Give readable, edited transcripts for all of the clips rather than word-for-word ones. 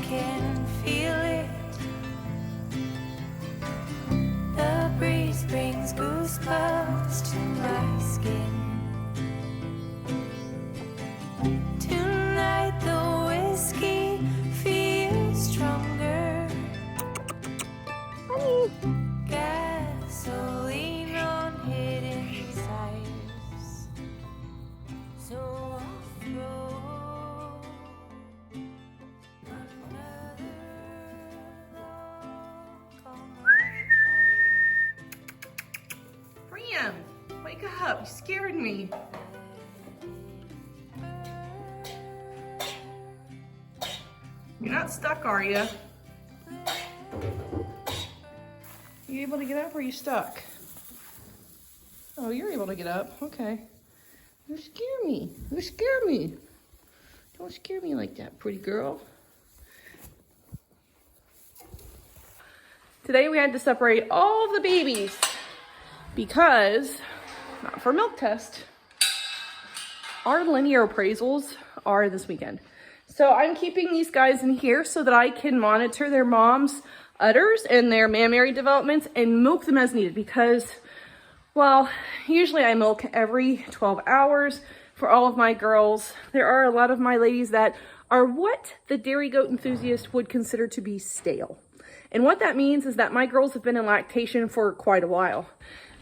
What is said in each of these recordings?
can feel it. The breeze brings goosebumps to my skin. Tonight the whiskey feels stronger. Honey. Gasoline on hidden desires. So I'll throw another log on my fire. Briam, wake up. You scared me. You're not stuck, are you? You able to get up or are you stuck? Oh, you're able to get up. Okay. You scare me. You scare me. Don't scare me like that, pretty girl. Today we had to separate all of the babies because, not for milk test, our linear appraisals are this weekend. So I'm keeping these guys in here so that I can monitor their mom's udders and their mammary developments and milk them as needed because, well, usually I milk every 12 hours for all of my girls. There are a lot of my ladies that are what the dairy goat enthusiast would consider to be stale. And what that means is that my girls have been in lactation for quite a while.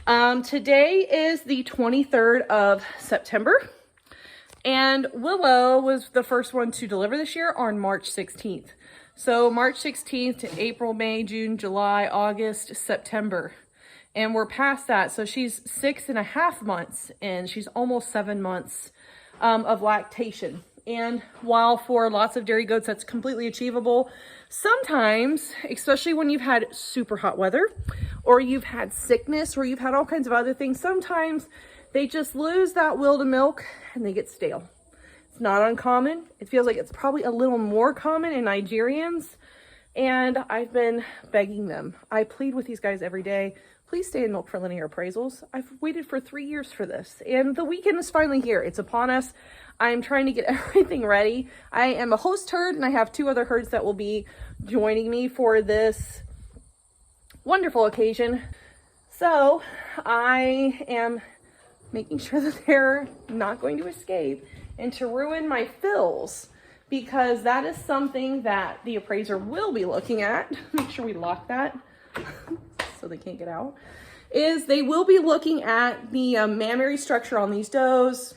Today is the 23rd of September. And Willow was the first one to deliver this year on March 16th. So March 16th to April, May, June, July, August, September. And we're past that. So she's 6.5 months and she's almost 7 months of lactation. And while for lots of dairy goats that's completely achievable, sometimes, especially when you've had super hot weather or you've had sickness or you've had all kinds of other things, sometimes they just lose that will to milk and they get stale. It's not uncommon. It feels like it's probably a little more common in Nigerians. And I've been begging them. I plead with these guys every day. Please stay in milk for linear appraisals. I've waited for 3 years for this. And the weekend is finally here. It's upon us. I'm trying to get everything ready. I am a host herd and I have 2 other herds that will be joining me for this wonderful occasion. So I am making sure that they're not going to escape and to ruin my fills, because that is something that the appraiser will be looking at. Make sure we lock that so they can't get out. Is they will be looking at the mammary structure on these does.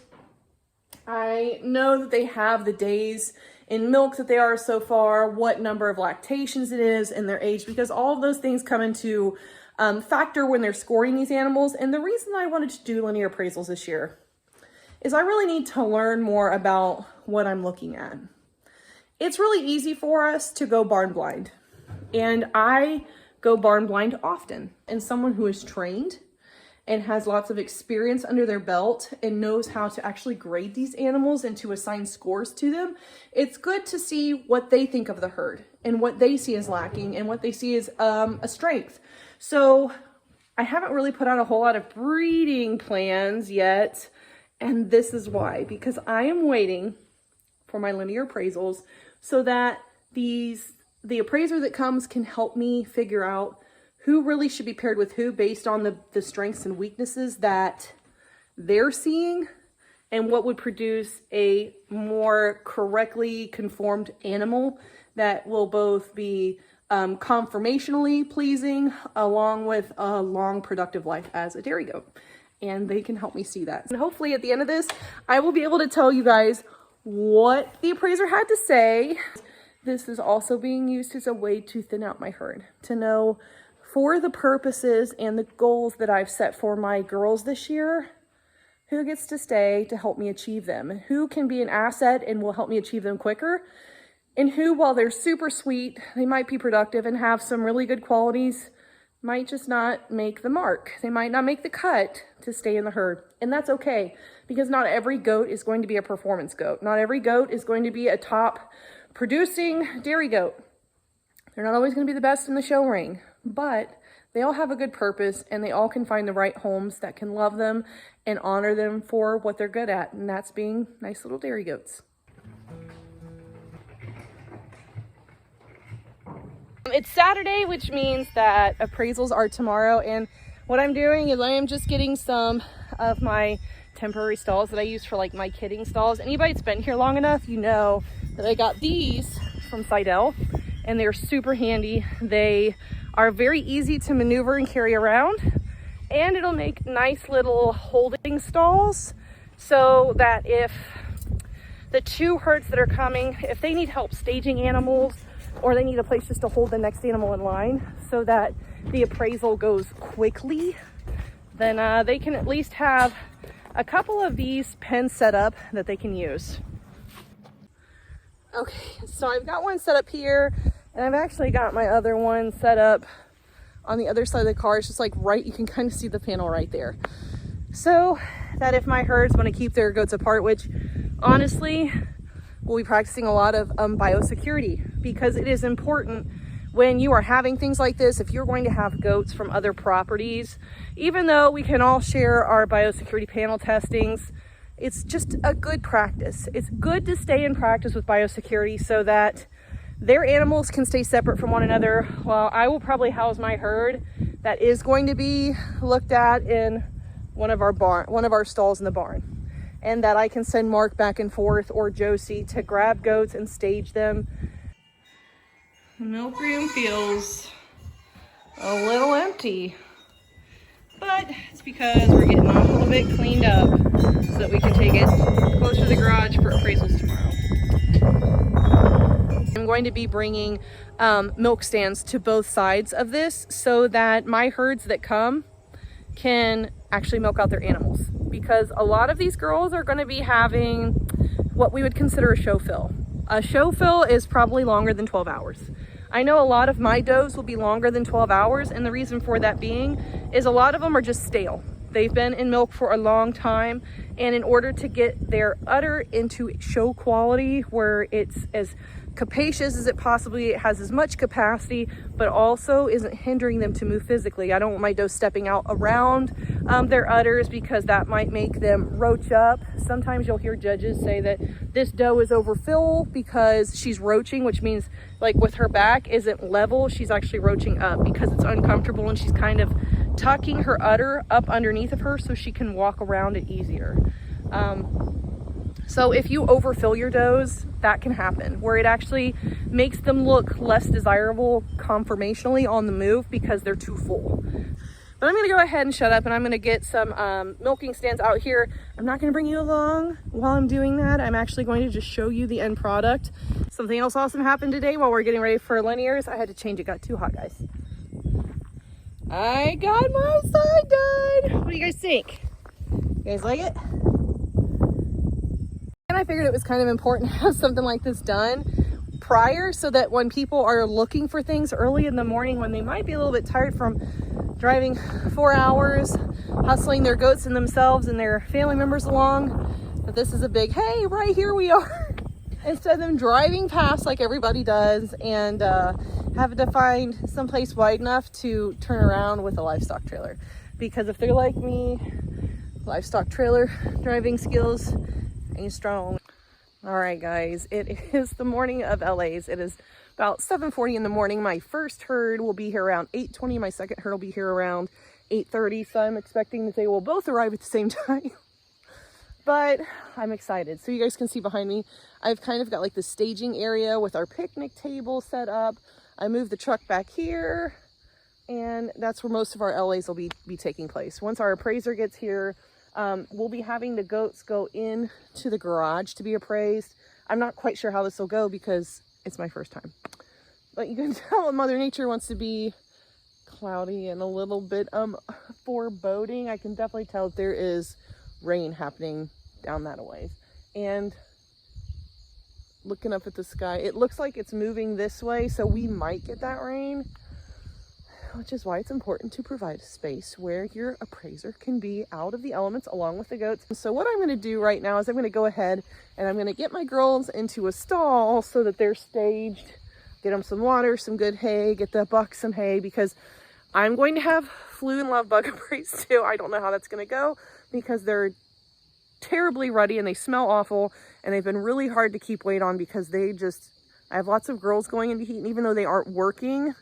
I know that they have the days in milk that they are so far, what number of lactations it is, and their age, because all of those things come into factor when they're scoring these animals. And the reason I wanted to do linear appraisals this year is I really need to learn more about what I'm looking at. It's really easy for us to go barn blind, and I go barn blind often. And someone who is trained and has lots of experience under their belt and knows how to actually grade these animals and to assign scores to them, it's good to see what they think of the herd and what they see as lacking and what they see as a strength. So I haven't really put out a whole lot of breeding plans yet. And this is why, because I am waiting for my linear appraisals so that the appraiser that comes can help me figure out who really should be paired with who based on the strengths and weaknesses that they're seeing and what would produce a more correctly conformed animal that will both be conformationally pleasing along with a long productive life as a dairy goat. And they can help me see that. And hopefully at the end of this, I will be able to tell you guys what the appraiser had to say. This is also being used as a way to thin out my herd, to know for the purposes and the goals that I've set for my girls this year, who gets to stay to help me achieve them, and who can be an asset and will help me achieve them quicker, and who, while they're super sweet, they might be productive and have some really good qualities, might just not make the mark. They might not make the cut to stay in the herd. And that's okay, because not every goat is going to be a performance goat. Not every goat is going to be a top producing dairy goat. They're not always going to be the best in the show ring, but they all have a good purpose and they all can find the right homes that can love them and honor them for what they're good at. And that's being nice little dairy goats. It's Saturday, which means that appraisals are tomorrow, and what I'm doing is I am just getting some of my temporary stalls that I use for like my kidding stalls. Anybody that's been here long enough, you know that I got these from Seidel, and they're super handy. They are very easy to maneuver and carry around, and it'll make nice little holding stalls so that if the two herds that are coming, if they need help staging animals or they need a place just to hold the next animal in line so that the appraisal goes quickly, then they can at least have a couple of these pens set up that they can use. Okay, so I've got one set up here, and I've actually got my other one set up on the other side of the car. It's just like right, you can kind of see the panel right there. So that if my herds want to keep their goats apart, which honestly, we'll be practicing a lot of biosecurity, because it is important when you are having things like this. If you're going to have goats from other properties, even though we can all share our biosecurity panel testings, it's just a good practice. It's good to stay in practice with biosecurity so that their animals can stay separate from one another. Well, I will probably house my herd that is going to be looked at in one of our stalls in the barn, and that I can send Mark back and forth, or Josie, to grab goats and stage them. The milk room feels a little empty, but it's because we're getting all of it cleaned up so that we can take it closer to the garage for appraisals tomorrow. I'm going to be bringing milk stands to both sides of this so that my herds that come can actually milk out their animals, because a lot of these girls are going to be having what we would consider a show fill. A show fill is probably longer than 12 hours. I know a lot of my does will be longer than 12 hours, and the reason for that being is a lot of them are just stale. They've been in milk for a long time, and in order to get their udder into show quality where it's as capacious as it possibly has as much capacity, but also isn't hindering them to move physically. I don't want my does stepping out around their udders, because that might make them roach up. Sometimes you'll hear judges say that this doe is overfill because she's roaching, which means like with her back isn't level, she's actually roaching up because it's uncomfortable, and she's kind of tucking her udder up underneath of her so she can walk around it easier. So if you overfill your does, that can happen, where it actually makes them look less desirable conformationally on the move because they're too full. But I'm gonna go ahead and shut up, and I'm gonna get some milking stands out here. I'm not gonna bring you along while I'm doing that. I'm actually going to just show you the end product. Something else awesome happened today while we're getting ready for linears. I had to change it, got too hot, guys. I got my side done. What do you guys think? You guys like it? And I figured it was kind of important to have something like this done prior, so that when people are looking for things early in the morning, when they might be a little bit tired from driving 4 hours, hustling their goats and themselves and their family members along, that this is a big, hey, right here we are. Instead of them driving past like everybody does and having to find someplace wide enough to turn around with a livestock trailer. Because if they're like me, livestock trailer driving skills ain't strong. All right, guys, it is the morning of LA's. It is about 7:40 in the morning. My first herd will be here around 8:20. My second herd will be here around 8:30. So I'm expecting that they will both arrive at the same time. But I'm excited. So you guys can see behind me, I've kind of got like the staging area with our picnic table set up. I moved the truck back here, and that's where most of our LA's will be taking place. Once our appraiser gets here, we'll be having the goats go in to the garage to be appraised. I'm not quite sure how this will go because it's my first time. But you can tell Mother Nature wants to be cloudy and a little bit foreboding. I can definitely tell that there is rain happening down that a ways. And looking up at the sky, it looks like it's moving this way, so we might get that rain, which is why it's important to provide a space where your appraiser can be out of the elements along with the goats. So what I'm going to do right now is I'm going to go ahead and I'm going to get my girls into a stall so that they're staged, get them some water, some good hay, get the bucks some hay, because I'm going to have flu and love bug appraised too. I don't know how that's going to go because they're terribly ruddy and they smell awful, and they've been really hard to keep weight on because they just I have lots of girls going into heat, and even though they aren't working,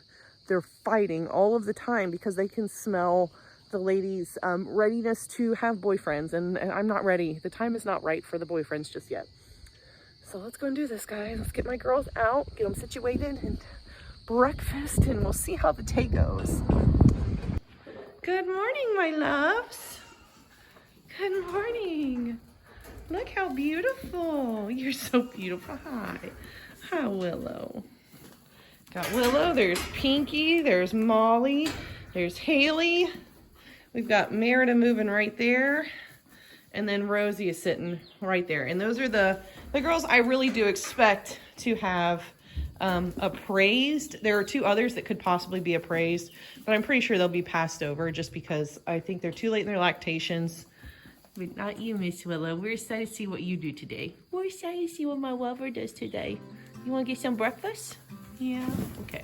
they're fighting all of the time because they can smell the ladies' readiness to have boyfriends, and I'm not ready. The time is not right for the boyfriends just yet. So let's go and do this, guys. Let's get my girls out, get them situated, and breakfast, and we'll see how the day goes. Good morning, my loves. Good morning. Look how beautiful. You're so beautiful. Hi. Hi, Willow. Got Willow, there's Pinky, there's Molly, there's Haley. We've got Merida moving right there. And then Rosie is sitting right there. And those are the girls I really do expect to have appraised. There are 2 others that could possibly be appraised, but I'm pretty sure they'll be passed over just because I think they're too late in their lactations. But not you, Miss Willow. We're excited to see what you do today. We're excited to see what my lover does today. You want to get some breakfast? Yeah, okay.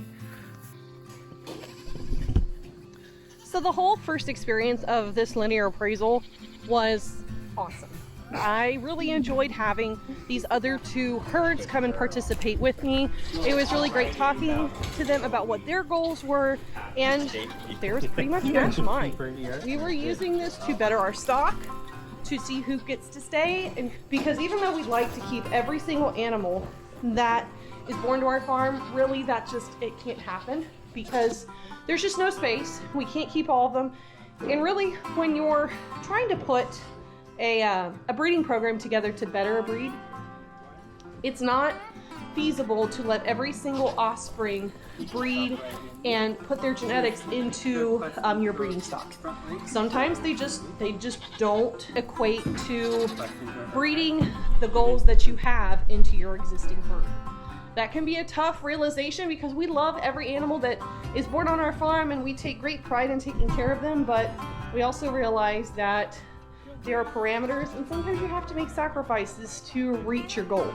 So the whole first experience of this linear appraisal was awesome. I really enjoyed having these other 2 herds come and participate with me. It was really great talking to them about what their goals were, and theirs pretty much matched mine. We were using this to better our stock, to see who gets to stay, and because even though we'd like to keep every single animal that is born to our farm, really it can't happen because there's just no space. We can't keep all of them. And really, when you're trying to put a breeding program together to better a breed, it's not feasible to let every single offspring breed and put their genetics into your breeding stock. Sometimes they just don't equate to breeding the goals that you have into your existing herd. That can be a tough realization because we love every animal that is born on our farm and we take great pride in taking care of them, but we also realize that there are parameters and sometimes you have to make sacrifices to reach your goal.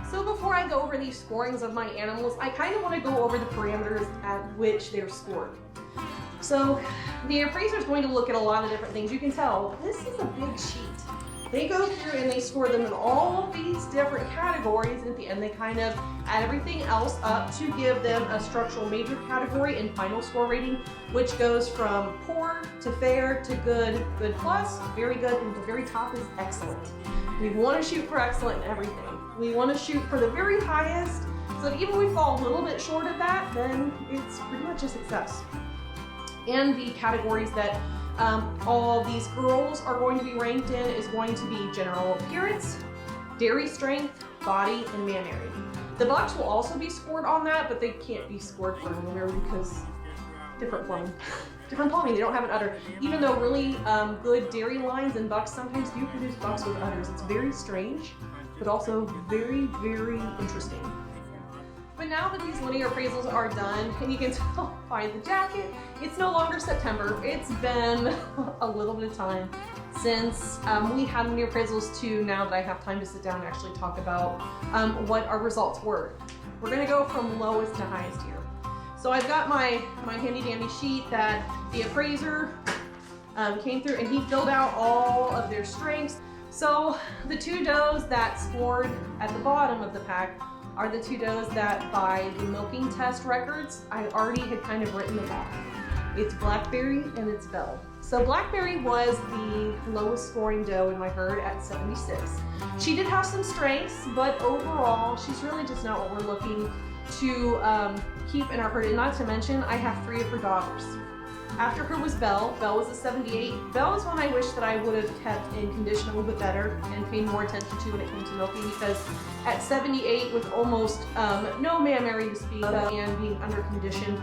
So before I go over these scorings of my animals, I kind of want to go over the parameters at which they're scored. So the appraiser is going to look at a lot of different things. You can tell this is a big sheet. They go through and they score them in all of these different categories. At the end, they kind of add everything else up to give them a structural major category and final score rating, which goes from poor to fair to good, good plus, very good, and the very top is excellent. We want to shoot for excellent in everything. We want to shoot for the very highest, so that even if we fall a little bit short of that, then it's pretty much a success. And the categories that all these girls are going to be ranked in is going to be general appearance, dairy strength, body, and mammary. The bucks will also be scored on that, but they can't be scored for anywhere because different plumbing. Different plumbing, they don't have an udder. Even though really good dairy lines and bucks sometimes do produce bucks with udders. It's very strange, but also very, very interesting. But now that these linear appraisals are done, and you can tell by the jacket, it's no longer September. It's been a little bit of time since we had linear appraisals to now that I have time to sit down and actually talk about what our results were. We're gonna go from lowest to highest here. So I've got my handy dandy sheet that the appraiser came through and he filled out all of their strengths. So the 2 does that scored at the bottom of the pack are the 2 does that by the milking test records, I already had kind of written them off. It's Blackberry and it's Belle. So Blackberry was the lowest scoring doe in my herd at 76. She did have some strengths, but overall, she's really just not what we're looking to keep in our herd. And not to mention, I have 3 of her daughters. After her was Belle. Belle was a 78. Belle is one I wish that I would have kept in condition a little bit better and paid more attention to when it came to milking, because at 78 with almost no mammary to speak of and being under condition,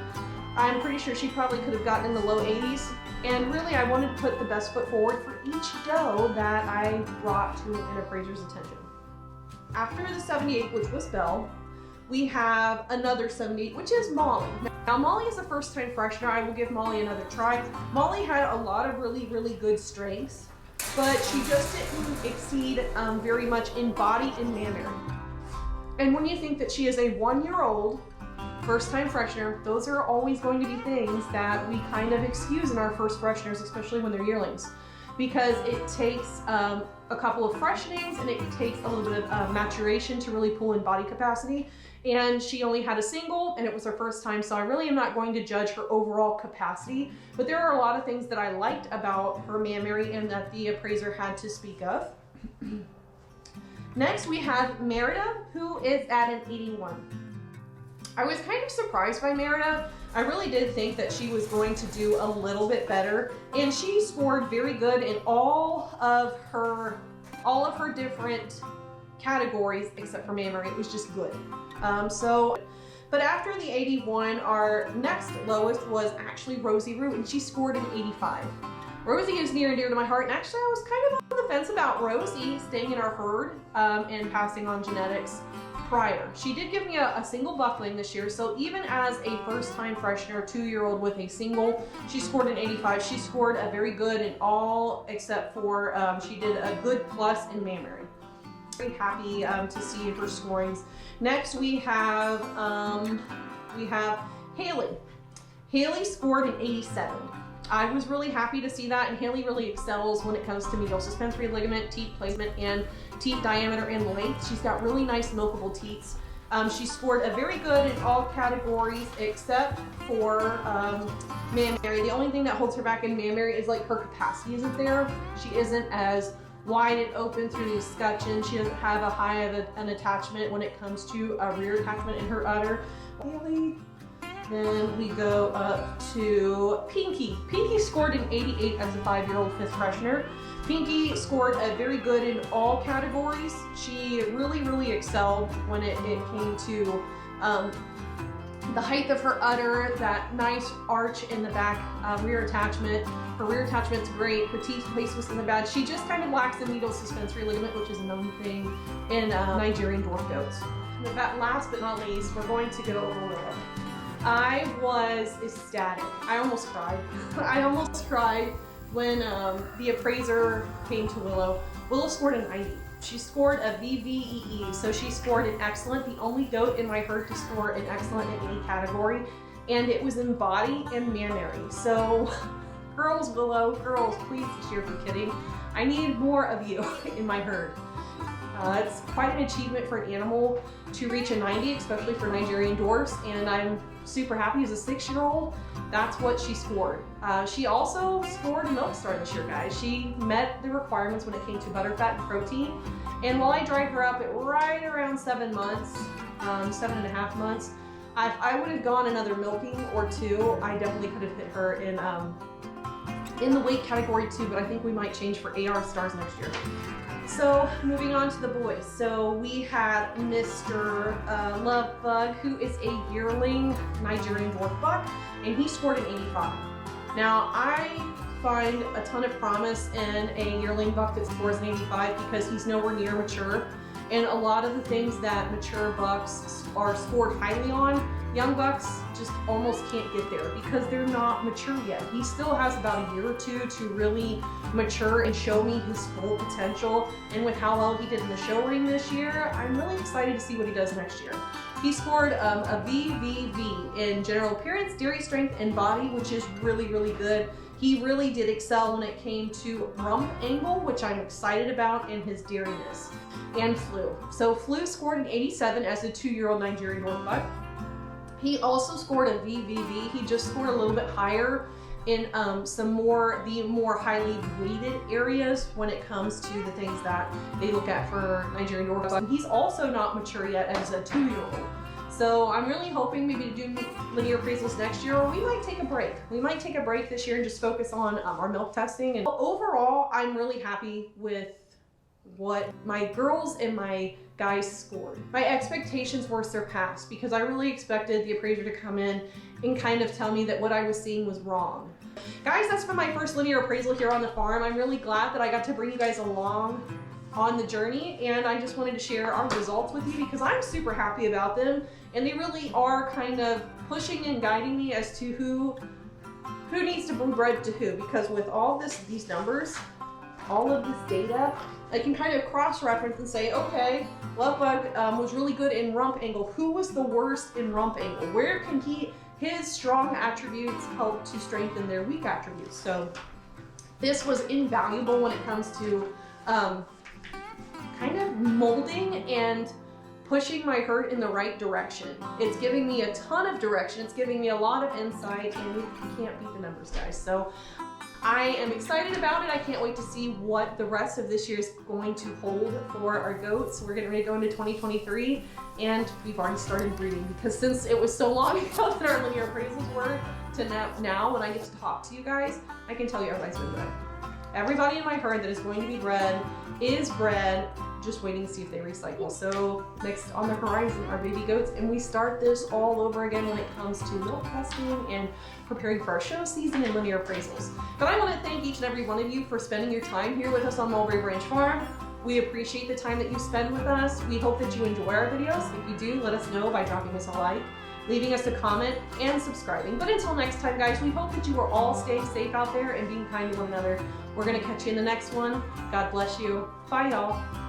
I'm pretty sure she probably could have gotten in the low 80s. And really I wanted to put the best foot forward for each doe that I brought to an appraiser's attention. After the 78, which was Belle, we have another 78, which is Molly. Now Molly is a first-time freshener. I will give Molly another try. Molly had a lot of really, really good strengths, but she just didn't exceed very much in body and mammary. And when you think that she is a 1-year-old first-time freshener, those are always going to be things that we kind of excuse in our first fresheners, especially when they're yearlings, because it takes a couple of freshenings and it takes a little bit of maturation to really pull in body capacity. and she only had a single and it was her first time, so I really am not going to judge her overall capacity, but there are a lot of things that I liked about her mammary and that the appraiser had to speak of. Next we have Merida, who is at an 81. I was kind of surprised by Merida. I really did think that she was going to do a little bit better, and she scored very good in all of her different categories except for mammary. It was just good. But after the 81, our next lowest was actually Rosie Root, and she scored an 85. Rosie is near and dear to my heart, and actually I was kind of on the fence about Rosie staying in our herd and passing on genetics prior. She did give me a single buckling this year, so even as a first-time freshener, 2-year-old with a single, she scored an 85. She scored a very good in all except for she did a good plus in mammary. Very happy to see her scorings. Next we have Haley. Haley scored an 87. I was really happy to see that, and Haley really excels when it comes to medial suspensory ligament, teat placement, and teat diameter and length. She's got really nice milkable teats. She scored a very good in all categories except for mammary. The only thing that holds her back in mammary is like her capacity isn't there. She isn't as wide and open through the escutcheon. She doesn't have a high of an attachment when it comes to a rear attachment in her udder. Haley. Then we go up to Pinky. Pinky scored an 88 as a 5-year-old fifth freshener. Pinky scored a very good in all categories. She really excelled when it came to the height of her udder, that nice arch in the back rear attachment. Her rear attachment's great. Her teeth placement wasn't that bad. She just kind of lacks the medial suspensory ligament, which is a known thing in Nigerian Dwarf Goats. Last but not least, we're going to go over Willow. I was ecstatic. I almost cried. I almost cried when the appraiser came to Willow. Willow scored a 90. She scored a VVEE, so she scored an excellent, the only goat in my herd to score an excellent in any category, and it was in body and mammary. So girls, Willow, girls, please this year, if you're kidding, I need more of you in my herd. It's quite an achievement for an animal to reach a 90, especially for Nigerian dwarfs, and I'm super happy as a 6-year-old. That's what she scored. She also scored a milk star this year, guys. She met the requirements when it came to butterfat and protein, and while I dried her up at right around 7 months, 7.5 months, I would have gone another milking or two. I definitely could have hit her in the weight category too, but I think we might change for AR stars next year. So moving on to the boys. So we had Mr. Love Bug, who is a yearling Nigerian dwarf buck, and he scored an 85. Now I find a ton of promise in a yearling buck that scores an 85 because he's nowhere near mature, and a lot of the things that mature bucks are scored highly on, young bucks just almost can't get there because they're not mature yet. He still has about a year or two to really mature and show me his full potential, and with how well he did in the show ring this year, I'm really excited to see what he does next year. He scored a VVV in general appearance, dairy strength, and body, which is really good. He really did excel when it came to rump angle, which I'm excited about, and his dairiness, and Flu. So Flu scored an 87 as a 2-year-old Nigerian dwarf buck. He also scored a VVV. He just scored a little bit higher in the more highly weighted areas when it comes to the things that they look at for Nigerian dwarf bucks. He's also not mature yet as a 2-year-old. So I'm really hoping maybe to do linear appraisals next year, or we might take a break. We might take a break this year and just focus on our milk testing. And overall, I'm really happy with what my girls and my guys scored. My expectations were surpassed because I really expected the appraiser to come in and kind of tell me that what I was seeing was wrong. Guys, that's been my first linear appraisal here on the farm. I'm really glad that I got to bring you guys along on the journey, and I just wanted to share our results with you because I'm super happy about them, and they really are kind of pushing and guiding me as to who needs to be bred to who, because with all these numbers, all of this data, I can kind of cross-reference and say, okay, Love Bug was really good in rump angle. Who was the worst in rump angle? Where can his strong attributes help to strengthen their weak attributes? So this was invaluable when it comes to kind of molding and pushing my herd in the right direction. It's giving me a ton of direction. It's giving me a lot of insight, and you can't beat the numbers, guys. So I am excited about it. I can't wait to see what the rest of this year is going to hold for our goats. We're getting ready to go into 2023, and we've already started breeding, because since it was so long ago that our linear appraisals were to now when I get to talk to you guys, I can tell you everybody's been bred. Everybody in my herd that is going to be bred is bred, just waiting to see if they recycle. So next on the horizon are baby goats, and we start this all over again when it comes to milk testing and preparing for our show season and linear appraisals. But I want to thank each and every one of you for spending your time here with us on Mulberry Branch Farm. We appreciate the time that you spend with us. We hope that you enjoy our videos. If you do, let us know by dropping us a like, leaving us a comment, and subscribing. But until next time, guys, we hope that you are all staying safe out there and being kind to one another. We're going to catch you in the next one. God bless you. Bye, y'all.